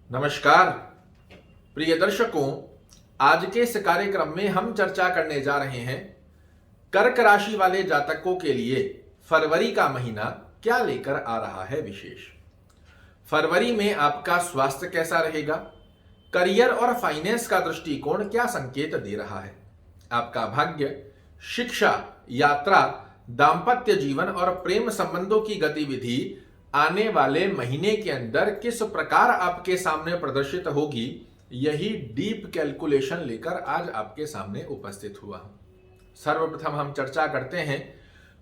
नमस्कार प्रिय दर्शकों, आज के इस कार्यक्रम में हम चर्चा करने जा रहे हैं कर्क राशि वाले जातकों के लिए फरवरी का महीना क्या लेकर आ रहा है। विशेष फरवरी में आपका स्वास्थ्य कैसा रहेगा, करियर और फाइनेंस का दृष्टिकोण क्या संकेत दे रहा है, आपका भाग्य, शिक्षा, यात्रा, दाम्पत्य जीवन और प्रेम संबंधों की गतिविधि आने वाले महीने के अंदर किस प्रकार आपके सामने प्रदर्शित होगी, यही डीप कैलकुलेशन लेकर आज आपके सामने उपस्थित हुआ। सर्वप्रथम हम चर्चा करते हैं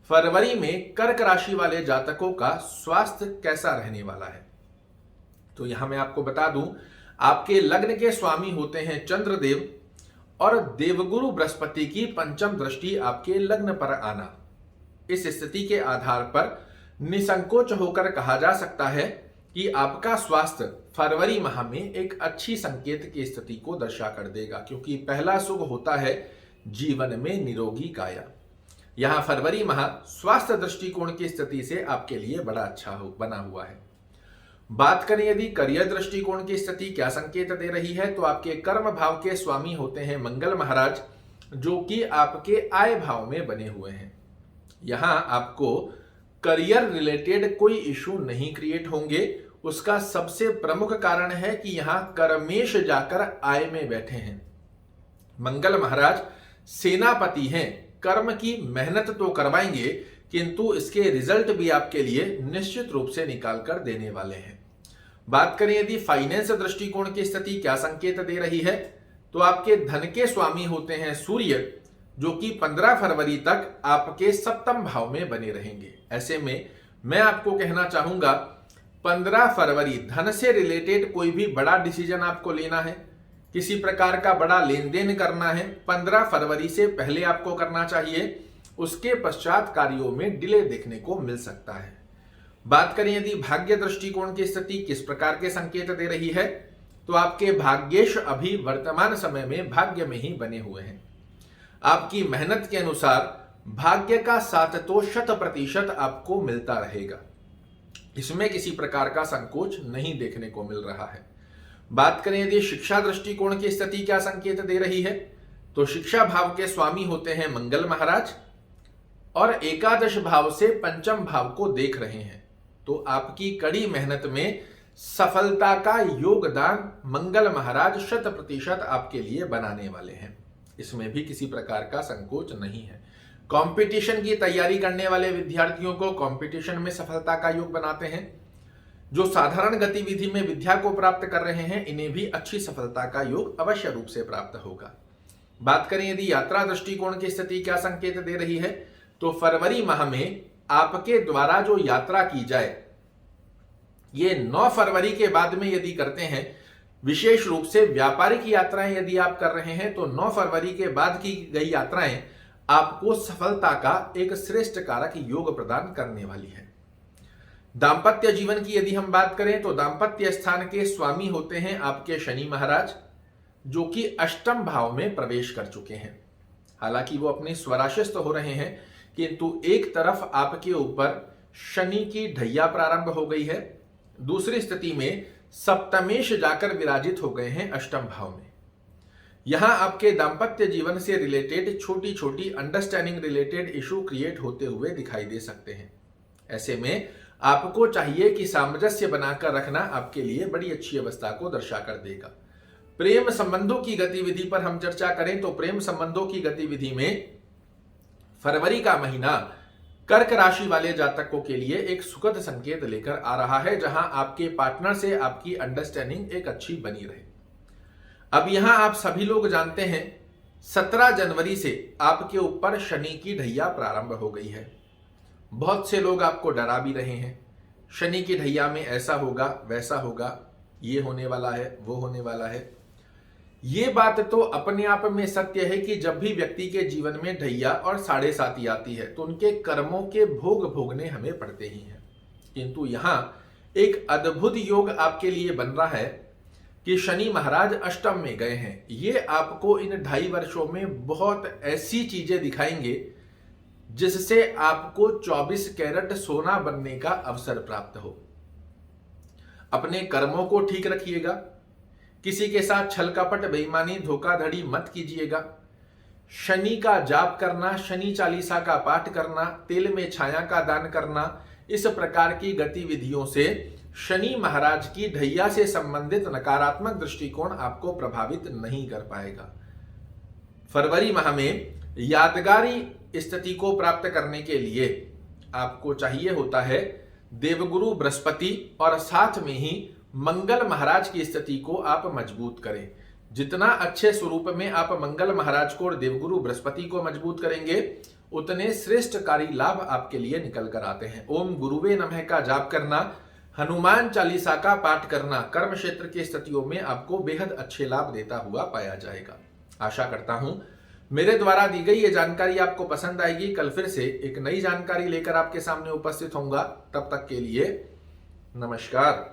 फरवरी में कर्क राशि वाले जातकों का स्वास्थ्य कैसा रहने वाला है। तो यहां मैं आपको बता दूं, आपके लग्न के स्वामी होते हैं चंद्रदेव और देवगुरु बृहस्पति की पंचम दृष्टि आपके लग्न पर आना, इस स्थिति के आधार पर निसंकोच होकर कहा जा सकता है कि आपका स्वास्थ्य फरवरी माह में एक अच्छी संकेत की स्थिति को दर्शा कर देगा, क्योंकि पहला शुभ होता है जीवन में निरोगी काया। यहां फरवरी माह स्वास्थ्य दृष्टिकोण की स्थिति से आपके लिए बड़ा अच्छा बना हुआ है। बात करें यदि करियर दृष्टिकोण की स्थिति क्या संकेत दे रही है, तो आपके कर्म भाव के स्वामी होते हैं मंगल महाराज, जो कि आपके आय भाव में बने हुए हैं। यहां आपको करियर रिलेटेड कोई इशू नहीं क्रिएट होंगे। उसका सबसे प्रमुख कारण है कि यहां कर्मेश जाकर आय में बैठे हैं। मंगल महाराज सेनापति हैं, कर्म की मेहनत तो करवाएंगे किंतु इसके रिजल्ट भी आपके लिए निश्चित रूप से निकाल कर देने वाले हैं। बात करें यदि फाइनेंस दृष्टिकोण की स्थिति क्या संकेत दे रही है, तो आपके धन के स्वामी होते हैं सूर्य, जो कि 15 फरवरी तक आपके सप्तम भाव में बने रहेंगे। ऐसे में मैं आपको कहना चाहूंगा 15 फरवरी धन से रिलेटेड कोई भी बड़ा डिसीजन आपको लेना है, किसी प्रकार का बड़ा लेन देन करना है, 15 फरवरी से पहले आपको करना चाहिए। उसके पश्चात कार्यों में डिले देखने को मिल सकता है। बात करें यदि भाग्य दृष्टिकोण की स्थिति किस प्रकार के संकेत दे रही है, तो आपके भाग्येश अभी वर्तमान समय में भाग्य में ही बने हुए हैं। आपकी मेहनत के अनुसार भाग्य का साथ तो 100% आपको मिलता रहेगा, इसमें किसी प्रकार का संकोच नहीं देखने को मिल रहा है। बात करें यदि शिक्षा दृष्टिकोण की स्थिति क्या संकेत दे रही है, तो शिक्षा भाव के स्वामी होते हैं मंगल महाराज और एकादश भाव से पंचम भाव को देख रहे हैं। तो आपकी कड़ी मेहनत में सफलता का योगदान मंगल महाराज 100% आपके लिए बनाने वाले हैं, इसमें भी किसी प्रकार का संकोच नहीं है। कंपटीशन की तैयारी करने वाले विद्यार्थियों को कंपटीशन में सफलता का योग बनाते हैं। जो साधारण गतिविधि में विद्या को प्राप्त कर रहे हैं, इन्हें भी अच्छी सफलता का योग अवश्य रूप से प्राप्त होगा। बात करें यदि यात्रा दृष्टिकोण की स्थिति क्या संकेत दे रही है, तो फरवरी माह में आपके द्वारा जो यात्रा की जाए, ये 9 फरवरी के बाद में यदि करते हैं, विशेष रूप से व्यापारिक यात्राएं यदि आप कर रहे हैं, तो 9 फरवरी के बाद की गई यात्राएं आपको सफलता का एक श्रेष्ठ कारक योग प्रदान करने वाली है। दांपत्य जीवन की यदि हम बात करें, तो दांपत्य स्थान के स्वामी होते हैं आपके शनि महाराज, जो कि अष्टम भाव में प्रवेश कर चुके हैं। हालांकि वो अपने स्वराशिस्त हो रहे हैं, किंतु एक तरफ आपके ऊपर शनि की ढैया प्रारंभ हो गई है, दूसरी स्थिति में सप्तमेश जाकर विराजित हो गए हैं अष्टम भाव में। यहां आपके दांपत्य जीवन से रिलेटेड छोटी छोटी अंडरस्टैंडिंग रिलेटेड इशू क्रिएट होते हुए दिखाई दे सकते हैं। ऐसे में आपको चाहिए कि सामंजस्य बनाकर रखना आपके लिए बड़ी अच्छी अवस्था को दर्शा कर देगा। प्रेम संबंधों की गतिविधि पर हम चर्चा करें, तो प्रेम संबंधों की गतिविधि में फरवरी का महीना कर्क राशि वाले जातकों के लिए एक सुखद संकेत लेकर आ रहा है, जहां आपके पार्टनर से आपकी अंडरस्टैंडिंग एक अच्छी बनी रहे। अब यहां आप सभी लोग जानते हैं 17 जनवरी से आपके ऊपर शनि की ढैया प्रारंभ हो गई है। बहुत से लोग आपको डरा भी रहे हैं, शनि की ढैया में ऐसा होगा, वैसा होगा, ये होने वाला है, वो होने वाला है। ये बात तो अपने आप में सत्य है कि जब भी व्यक्ति के जीवन में ढैया और 7.5 आती है, तो उनके कर्मों के भोग भोगने हमें पड़ते ही हैं। किंतु यहां एक अद्भुत योग आपके लिए बन रहा है कि शनि महाराज अष्टम में गए हैं। ये आपको इन 2.5 वर्षों में बहुत ऐसी चीजें दिखाएंगे जिससे आपको 24 कैरेट सोना बनने का अवसर प्राप्त हो। अपने कर्मों को ठीक रखिएगा, किसी के साथ छल कपट बेईमानी धोखाधड़ी मत कीजिएगा। शनि का जाप करना, शनि चालीसा का पाठ करना, तेल में छाया का दान करना, इस प्रकार की गतिविधियों से शनि महाराज की ढैया से संबंधित नकारात्मक दृष्टिकोण आपको प्रभावित नहीं कर पाएगा। फरवरी माह में यादगारी स्थिति को प्राप्त करने के लिए आपको चाहिए होता है देवगुरु बृहस्पति और साथ में ही मंगल महाराज की स्थिति को आप मजबूत करें। जितना अच्छे स्वरूप में आप मंगल महाराज को और देवगुरु बृहस्पति को मजबूत करेंगे उतने श्रेष्ठकारी लाभ आपके लिए निकल कर आते हैं। ओम गुरुवे नमः का जाप करना, हनुमान चालीसा का पाठ करना कर्म क्षेत्र की स्थितियों में आपको बेहद अच्छे लाभ देता हुआ पाया जाएगा। आशा करता हूं मेरे द्वारा दी गई ये जानकारी आपको पसंद आएगी। कल फिर से एक नई जानकारी लेकर आपके सामने उपस्थित होऊंगा। तब तक के लिए नमस्कार।